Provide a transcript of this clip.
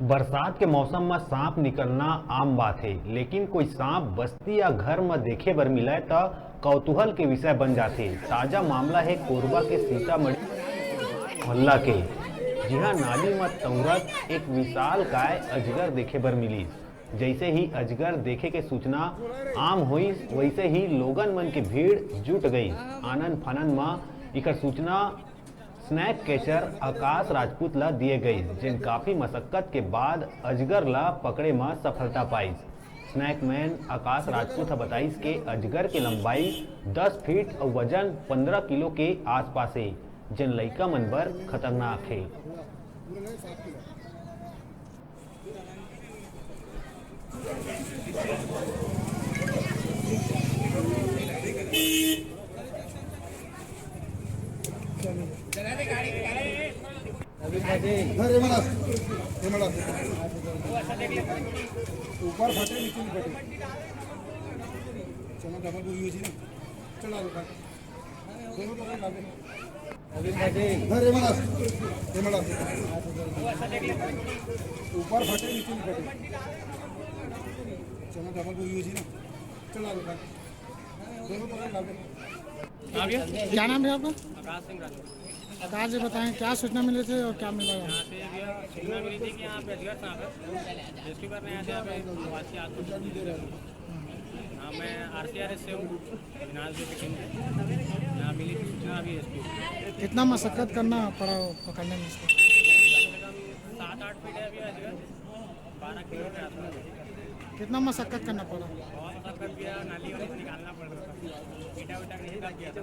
बरसात के मौसम में सांप निकलना आम बात है, लेकिन कोई सांप बस्ती या घर में देखे बर मिले तो कौतूहल के विषय बन जाते। ताजा मामला है कोरबा के सीतामढ़ी मोहल्ला के। जी हाँ, नाली में तौरत एक विशाल काय अजगर देखे बर मिली। जैसे ही अजगर देखे के सूचना आम हुई, वैसे ही लोगन मन की भीड़ जुट गई। आनंद फानंद में इकर सूचना स्नैक कैचर आकाश राजपूत ला दिए गई, जिन काफी मशक्कत के बाद अजगर ला पकड़े में सफलता पाई। स्नैक मैन आकाश राजपूत बताइस के अजगर की लंबाई 10 फीट और वजन 15 किलो के आसपास है, जिन लइका मन बर खतरनाक है। ऊपर फटे नीचे फटे चलो डबल को यूज नहीं चला लो दोनों तो लगा अरे मला ऊपर फटे नीचे फटे चलो डबल को यूज नहीं चला लो दोनों तो लगा। क्या नाम है आपका? आकाश सिंह राजपूत। आकाश जी, बताएं क्या सूचना मिली थी और क्या मिला? यहाँ से सूचना मिली थी कि यहाँ पे अजगर सांप है, रेस्क्यू करने आए थे। यहाँ पे आवासी आत्मा। हाँ, मैं RCRS से हूँ, दिनाज से यहाँ मिली थी सूचना। अभी रेस्क्यू कितना मशक्कत करना पड़ा पकड़ने में इसको? 7-8 फीट है अभी अजगर, 12 किलो के आसपास। कितना मशक्कत करना पड़ा? बहुत मशक्कत किया, नाली वाली से निकालना पड़ रहा था, ईटा वीटा निकाल किया था।